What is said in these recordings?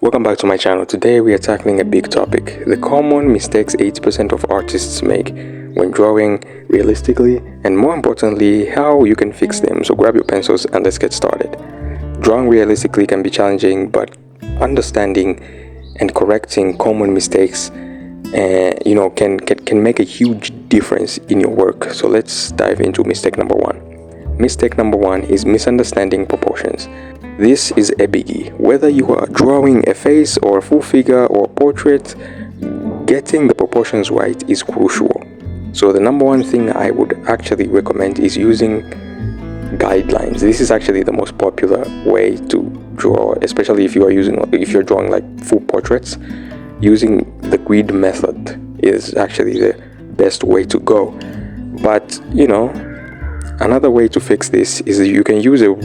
Welcome back to my channel. Today we are tackling a big topic: the common mistakes 80% of artists make when drawing realistically, and more importantly, how you can fix them. So grab your pencils and let's get started. Drawing realistically can be challenging, but understanding and correcting common mistakes can make a huge difference in your work. So let's dive into mistake number one. Mistake number one is misunderstanding proportions. This is a biggie. Whether you are drawing a face or a full figure or a portrait, getting the proportions right is crucial. So the number one thing I would actually recommend is using guidelines. This is actually the most popular way to draw, especially if you're drawing like full portraits. Using the grid method is actually the best way to go. But another way to fix this is you can use a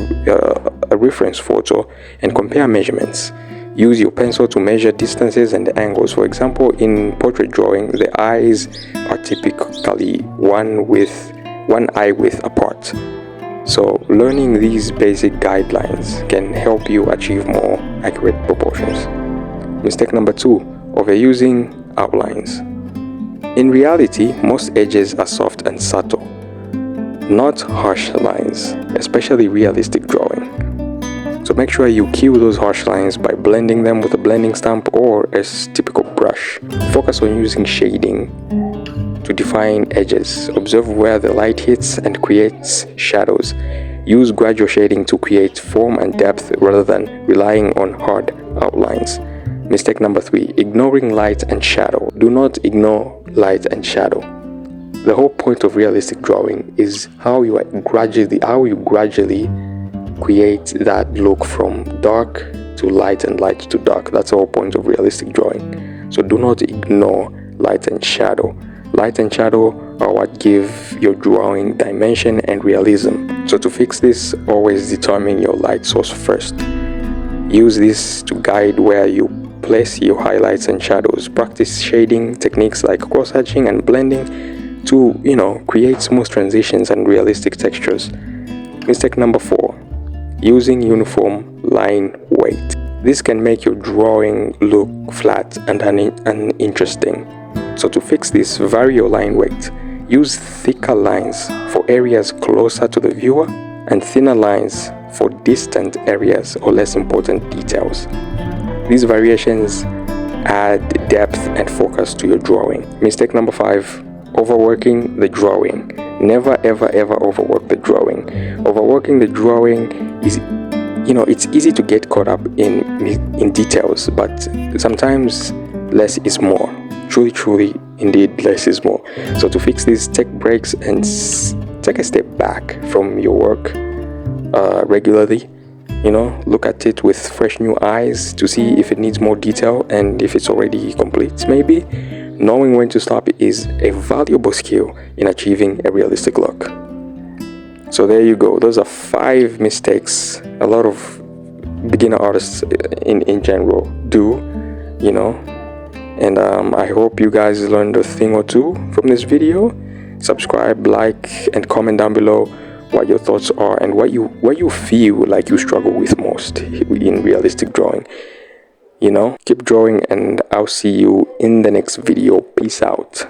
reference photo and compare measurements. Use your pencil to measure distances and angles. For example, in portrait drawing, the eyes are typically one eye width apart. So learning these basic guidelines can help you achieve more accurate proportions. Mistake number two: overusing outlines. In reality, most edges are soft and subtle, not harsh lines, especially realistic drawing. So make sure you cue those harsh lines by blending them with a blending stamp or a typical brush. Focus on using shading to define edges. Observe where the light hits and creates shadows. Use gradual shading to create form and depth rather than relying on hard outlines. Mistake number three: ignoring light and shadow. Do not ignore light and shadow. The whole point of realistic drawing is how you gradually create that look from dark to light and light to dark. That's the whole point of realistic drawing. So do not ignore light and shadow. Light and shadow are what give your drawing dimension and realism. So to fix this, always determine your light source first. Use this to guide where you place your highlights and shadows. Practice shading techniques like cross-hatching and blending to create smooth transitions and realistic textures. Mistake number four: using uniform line weight. This can make your drawing look flat and uninteresting. So to fix this, vary your line weight. Use thicker lines for areas closer to the viewer and thinner lines for distant areas or less important details. These variations add depth and focus to your drawing. Mistake number five: overworking the drawing. Never ever overwork the drawing. Overworking the drawing is, it's easy to get caught up in details, but sometimes less is more. Truly, indeed, less is more. So to fix this, take breaks and take a step back from your work regularly. Look at it with fresh new eyes to see if it needs more detail and if it's already complete. Maybe knowing when to stop is a valuable skill in achieving a realistic look. So there you go. Those are 5 mistakes a lot of beginner artists in general do, and I hope you guys learned a thing or two from this video. Subscribe, like, and comment down below what your thoughts are and what you feel like you struggle with most in realistic drawing. Keep drawing, and I'll see you in the next video. Peace out.